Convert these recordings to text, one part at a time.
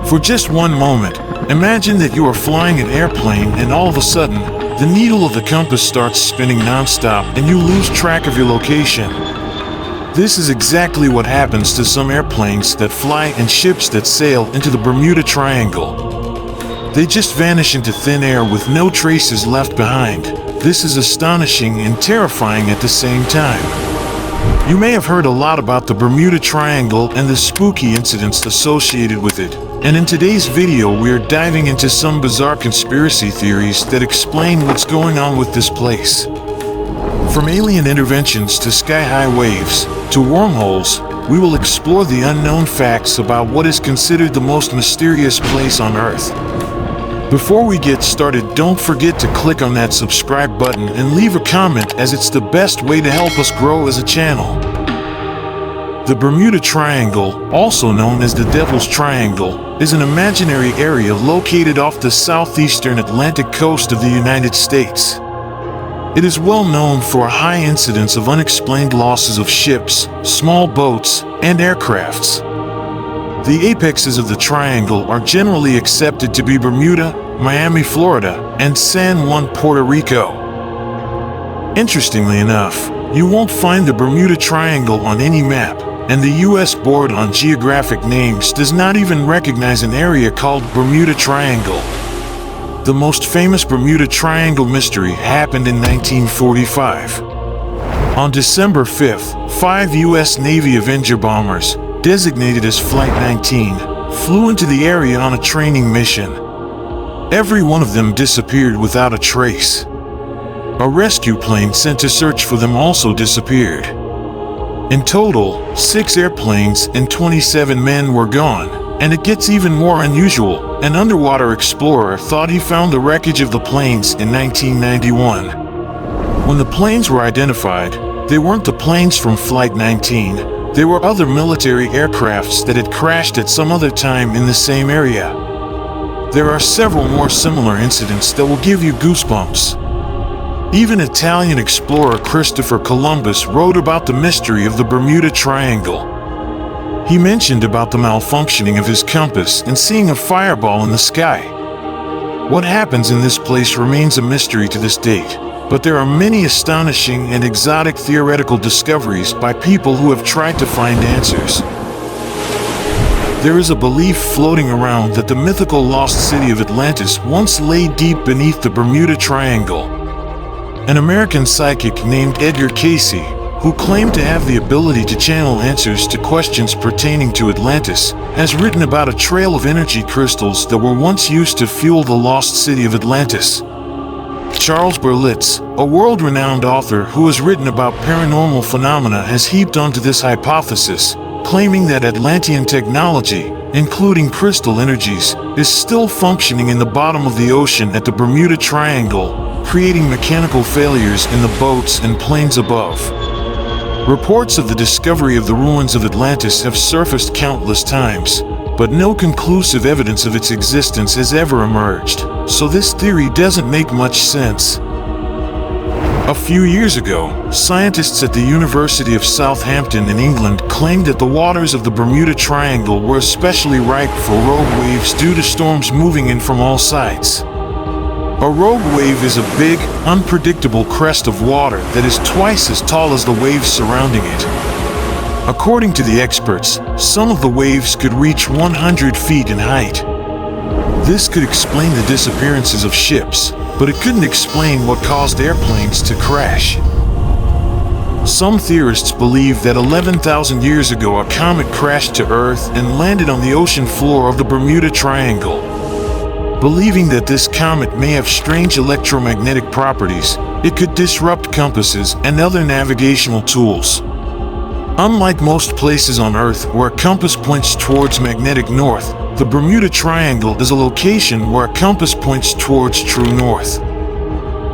For just one moment, imagine that you are flying an airplane and all of a sudden, the needle of the compass starts spinning non-stop and you lose track of your location. This is exactly what happens to some airplanes that fly and ships that sail into the Bermuda Triangle. They just vanish into thin air with no traces left behind. This is astonishing and terrifying at the same time. You may have heard a lot about the Bermuda Triangle and the spooky incidents associated with it. And in today's video, we are diving into some bizarre conspiracy theories that explain what's going on with this place. From alien interventions to sky-high waves, to wormholes, we will explore the unknown facts about what is considered the most mysterious place on Earth. Before we get started, don't forget to click on that subscribe button and leave a comment, as it's the best way to help us grow as a channel. The Bermuda Triangle, also known as the Devil's Triangle, is an imaginary area located off the southeastern Atlantic coast of the United States. It is well known for a high incidence of unexplained losses of ships, small boats, and aircrafts. The apexes of the triangle are generally accepted to be Bermuda, Miami, Florida, and San Juan, Puerto Rico. Interestingly enough, you won't find the Bermuda Triangle on any map, and the U.S. Board on Geographic Names does not even recognize an area called Bermuda Triangle. The most famous Bermuda Triangle mystery happened in 1945. On December 5th, 5 U.S. Navy Avenger bombers, designated as Flight 19, flew into the area on a training mission. Every one of them disappeared without a trace. A rescue plane sent to search for them also disappeared. In total, 6 airplanes and 27 men were gone. And it gets even more unusual. An underwater explorer thought he found the wreckage of the planes in 1991. When the planes were identified, they weren't the planes from Flight 19. They were other military aircrafts that had crashed at some other time in the same area. There are several more similar incidents that will give you goosebumps. Even Italian explorer Christopher Columbus wrote about the mystery of the Bermuda Triangle. He mentioned about the malfunctioning of his compass and seeing a fireball in the sky. What happens in this place remains a mystery to this date, but there are many astonishing and exotic theoretical discoveries by people who have tried to find answers. There is a belief floating around that the mythical lost city of Atlantis once lay deep beneath the Bermuda Triangle. An American psychic named Edgar Cayce, who claimed to have the ability to channel answers to questions pertaining to Atlantis, has written about a trail of energy crystals that were once used to fuel the lost city of Atlantis. Charles Berlitz, a world-renowned author who has written about paranormal phenomena, has heaped onto this hypothesis, claiming that Atlantean technology, including crystal energies, is still functioning in the bottom of the ocean at the Bermuda Triangle, creating mechanical failures in the boats and planes above. Reports of the discovery of the ruins of Atlantis have surfaced countless times, but no conclusive evidence of its existence has ever emerged, so this theory doesn't make much sense. A few years ago, scientists at the University of Southampton in England claimed that the waters of the Bermuda Triangle were especially ripe for rogue waves due to storms moving in from all sides. A rogue wave is a big, unpredictable crest of water that is twice as tall as the waves surrounding it. According to the experts, some of the waves could reach 100 feet in height. This could explain the disappearances of ships, but it couldn't explain what caused airplanes to crash. Some theorists believe that 11,000 years ago a comet crashed to Earth and landed on the ocean floor of the Bermuda Triangle. Believing that this comet may have strange electromagnetic properties, it could disrupt compasses and other navigational tools. Unlike most places on Earth where a compass points towards magnetic north, the Bermuda Triangle is a location where a compass points towards true north.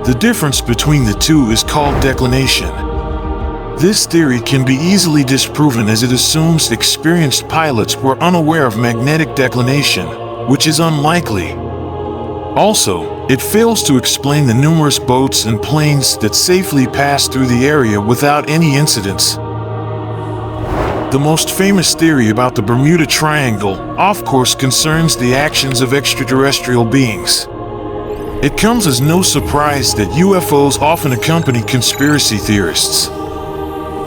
The difference between the two is called declination. This theory can be easily disproven, as it assumes experienced pilots were unaware of magnetic declination, which is unlikely. Also, it fails to explain the numerous boats and planes that safely pass through the area without any incidents. the most famous theory about the Bermuda Triangle, of course, concerns the actions of extraterrestrial beings. It comes as no surprise that UFOs often accompany conspiracy theorists.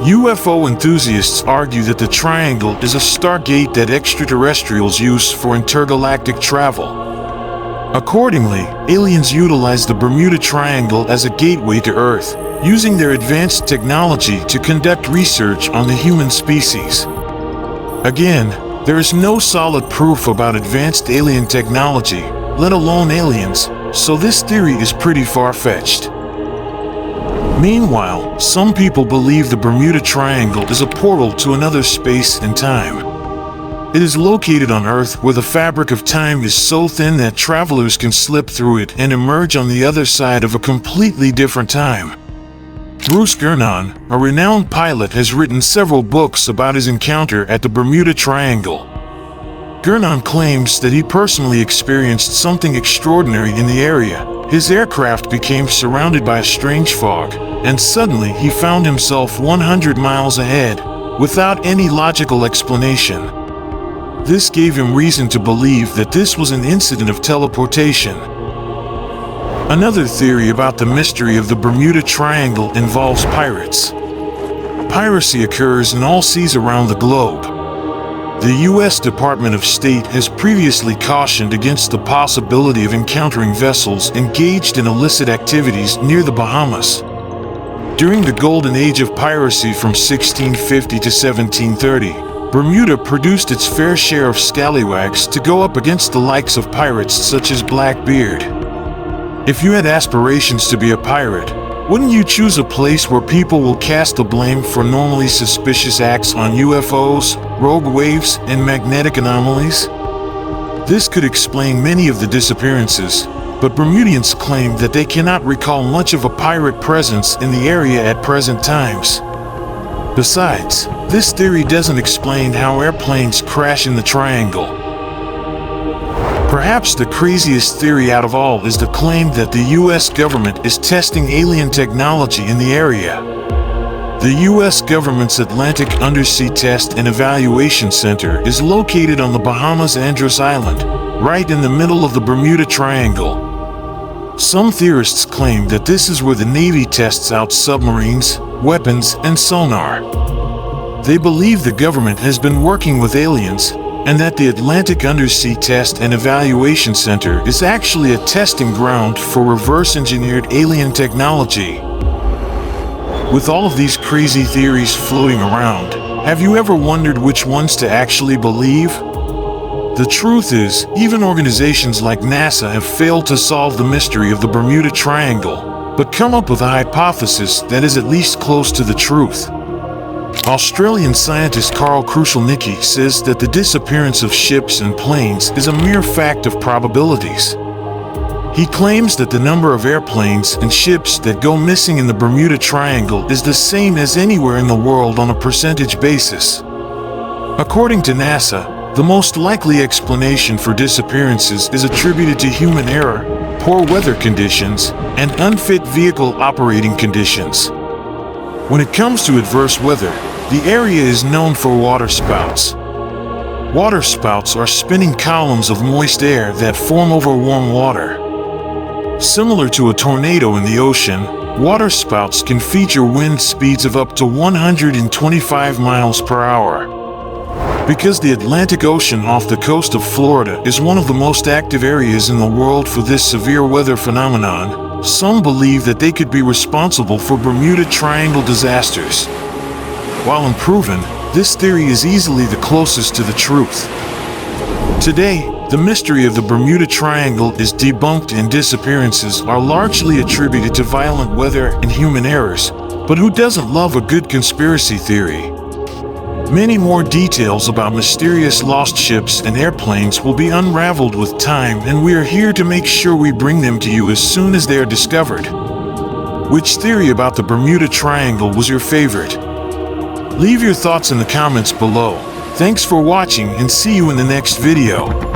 UFO enthusiasts argue that the triangle is a stargate that extraterrestrials use for intergalactic travel. Accordingly, aliens utilize the Bermuda Triangle as a gateway to Earth, using their advanced technology to conduct research on the human species. Again, there is no solid proof about advanced alien technology, let alone aliens, so this theory is pretty far-fetched. Meanwhile, some people believe the Bermuda Triangle is a portal to another space and time. It is located on Earth where the fabric of time is so thin that travelers can slip through it and emerge on the other side of a completely different time. Bruce Gernon, a renowned pilot, has written several books about his encounter at the Bermuda Triangle. Gernon claims that he personally experienced something extraordinary in the area. His aircraft became surrounded by a strange fog, and suddenly he found himself 100 miles ahead, without any logical explanation. This gave him reason to believe that this was an incident of teleportation. Another theory about the mystery of the Bermuda Triangle involves pirates. Piracy occurs in all seas around the globe. The U.S. Department of State has previously cautioned against the possibility of encountering vessels engaged in illicit activities near the Bahamas. During the golden age of piracy from 1650 to 1730, Bermuda produced its fair share of scallywags to go up against the likes of pirates such as Blackbeard. If you had aspirations to be a pirate, wouldn't you choose a place where people will cast the blame for normally suspicious acts on UFOs, rogue waves, and magnetic anomalies? This could explain many of the disappearances, but Bermudians claim that they cannot recall much of a pirate presence in the area at present times. Besides, this theory doesn't explain how airplanes crash in the triangle. Perhaps the craziest theory out of all is the claim that the U.S. government is testing alien technology in the area. The U.S. government's Atlantic Undersea Test and Evaluation Center is located on the Bahamas' Andros Island, right in the middle of the Bermuda Triangle. Some theorists claim that this is where the Navy tests out submarines, weapons, and sonar. They believe the government has been working with aliens, and that the Atlantic Undersea Test and Evaluation Center is actually a testing ground for reverse-engineered alien technology. With all of these crazy theories floating around, have you ever wondered which ones to actually believe? The truth is, even organizations like NASA have failed to solve the mystery of the Bermuda Triangle, but come up with a hypothesis that is at least close to the truth. Australian scientist Carl Krushelnicki says that the disappearance of ships and planes is a mere fact of probabilities. He claims that the number of airplanes and ships that go missing in the Bermuda Triangle is the same as anywhere in the world on a percentage basis. According to NASA, the most likely explanation for disappearances is attributed to human error, poor weather conditions, and unfit vehicle operating conditions. When it comes to adverse weather, the area is known for waterspouts. Waterspouts are spinning columns of moist air that form over warm water. Similar to a tornado in the ocean, waterspouts can feature wind speeds of up to 125 miles per hour. Because the Atlantic Ocean off the coast of Florida is one of the most active areas in the world for this severe weather phenomenon, some believe that they could be responsible for Bermuda Triangle disasters. While unproven, this theory is easily the closest to the truth. Today, the mystery of the Bermuda Triangle is debunked and disappearances are largely attributed to violent weather and human errors, but who doesn't love a good conspiracy theory? Many more details about mysterious lost ships and airplanes will be unraveled with time, and we are here to make sure we bring them to you as soon as they are discovered. Which theory about the Bermuda Triangle was your favorite? Leave your thoughts in the comments below. Thanks for watching and see you in the next video.